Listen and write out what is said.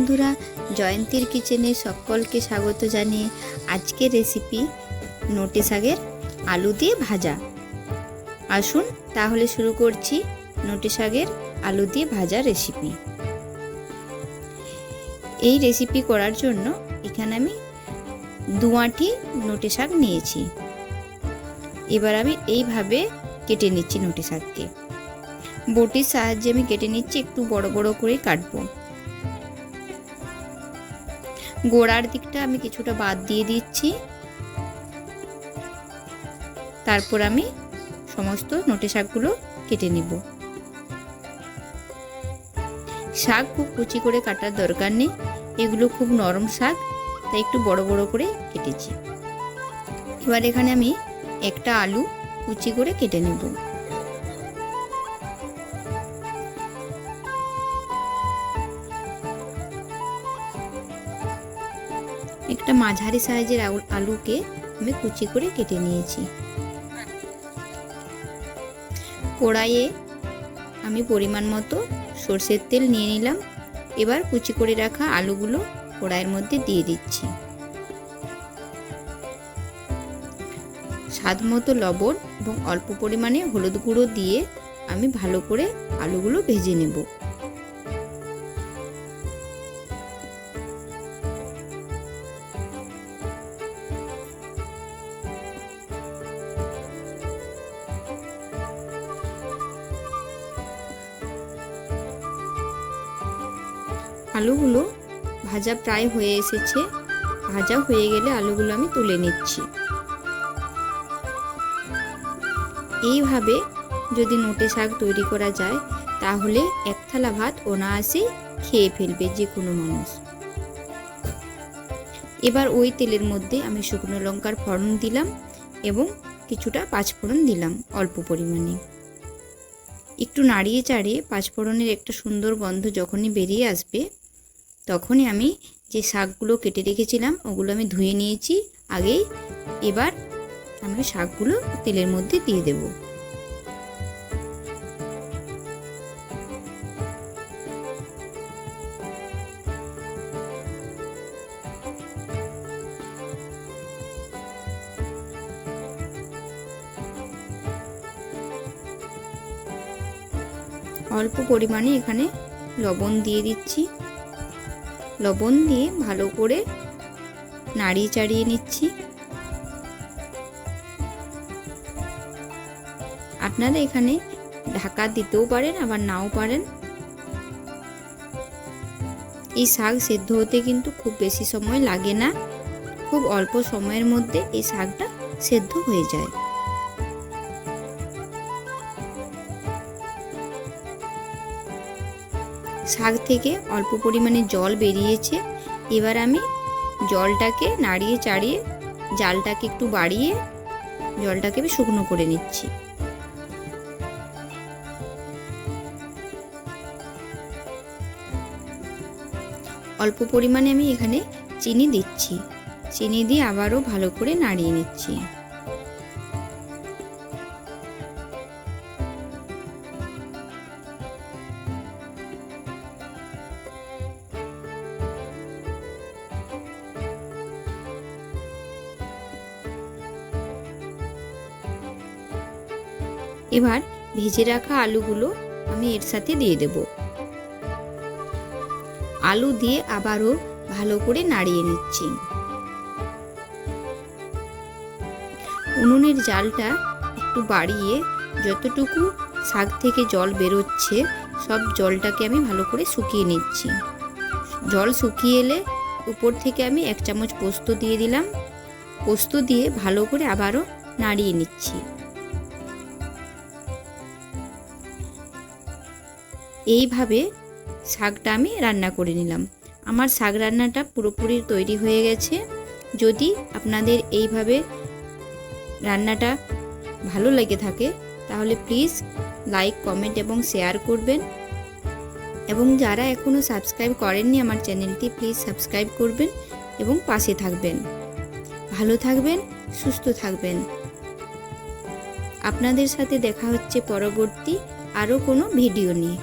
বন্ধুরা, জয়ন্তীর কিচেনে সকলকে স্বাগত জানিয়ে আজকের রেসিপি নোটে শাকের আলু দিয়ে ভাজা। আসুন তাহলে শুরু করছি নোটে শাকের আলু দিয়ে ভাজা রেসিপি। এই রেসিপি করার জন্য এখানে আমি 2 আঁটি নোটে শাক নিয়েছি। এবার আমি এইভাবে কেটে নিচ্ছি নোটে শাককে। বটির সাহায্যে আমি কেটে নিচ্ছি, একটু বড় বড় করে কাটবো। গোড়ার দিকটা আমি কিছুটা বাদ দিয়ে দিচ্ছি। তারপর আমি সমস্ত নোটে শাকগুলো কেটে নেব। শাক খুব কুচি করে কাটার দরকার নেই, এগুলো খুব নরম শাক, তাই একটু বড় বড় করে কেটেছি। এবার এখানে আমি একটা আলু কুচি করে কেটে নেব। একটা মাঝারি সাইজের আলুকে আমি কুচি করে কেটে নিয়েছি। কড়াইয়ে আমি পরিমাণ মতো সরষের তেল নিয়ে নিলাম। এবার কুচি করে রাখা আলুগুলো কড়াইয়ের মধ্যে দিয়ে দিচ্ছি। স্বাদ মতো লবণ এবং অল্প পরিমাণে হলুদ গুঁড়ো দিয়ে আমি ভালো করে আলুগুলো ভেজে নেব। আলুগুলো ভাজা প্রায় হয়ে এসেছে। ভাজা হয়ে গেলে আলুগুলো আমি তুলে নিচ্ছি। এইভাবে যদি নোটে শাক তৈরি করা যায় তাহলে এক থালা ভাত অনায়াসে খেয়ে ফেলবে যে কোনো মানুষ। এবার ওই তেলের মধ্যে আমি শুকনো লঙ্কার ফোড়ন দিলাম এবং কিছুটা পাঁচফোড়ন দিলাম অল্প পরিমাণে। একটু নাড়িয়ে চাড়িয়ে পাঁচফোড়নের একটা সুন্দর গন্ধ যখনই বেরিয়ে আসবে তখনই আমি যে শাকগুলো কেটে রেখেছিলাম ওগুলো আমি ধুয়ে নিয়েছি আগেই। এবার আমি শাকগুলো তেলের মধ্যে দিয়ে দেব। অল্প পরিমাণে এখানে লবণ দিয়ে দিচ্ছি। লবণ দিয়ে ভালো করে নাড়িয়ে চাড়িয়ে নিচ্ছি। আপনারা এখানে ঢাকা দিতেও পারেন, আবার নাও পারেন। এই শাক সেদ্ধ হতে কিন্তু খুব বেশি সময় লাগে না, খুব অল্প সময়ের মধ্যে এই শাকটা সেদ্ধ হয়ে যায়। শাক থেকে অল্প পরিমাণে জল বেরিয়েছে। এবার আমি জলটাকে নাড়িয়ে চাড়িয়ে জালটাকে একটু বাড়িয়ে জলটাকে আমি শুকনো করে নিচ্ছি। অল্প পরিমাণে আমি এখানে চিনি দিচ্ছি। চিনি দিয়ে আবারও ভালো করে নাড়িয়ে নিচ্ছি। এবার ভেজে রাখা আলুগুলো আমি এর সাথে দিয়ে দেব। আলু দিয়ে আবারও ভালো করে নাড়িয়ে নিচ্ছি। উনুনের জালটা একটু বাড়িয়ে যতটুকু শাক থেকে জল বেরোচ্ছে সব জলটাকে আমি ভালো করে শুকিয়ে নিচ্ছি। জল শুকিয়ে এলে উপর থেকে আমি 1 চামচ পোস্ত দিয়ে দিলাম। পোস্ত দিয়ে ভালো করে আবারও নাড়িয়ে নিচ্ছি। এইভাবে শাকটা আমি রান্না করে নিলাম। আমার শাক রান্নাটা পুরোপুরি তৈরি হয়ে গেছে। যদি আপনাদের এইভাবে রান্নাটা ভালো লেগে থাকে তাহলে প্লিজ লাইক, কমেন্ট এবং শেয়ার করবেন। এবং যারা এখনও সাবস্ক্রাইব করেননি আমার চ্যানেলটি প্লিজ সাবস্ক্রাইব করবেন এবং পাশে থাকবেন। ভালো থাকবেন, সুস্থ থাকবেন। আপনাদের সাথে দেখা হচ্ছে পরবর্তী আরও কোনো ভিডিও নিয়ে।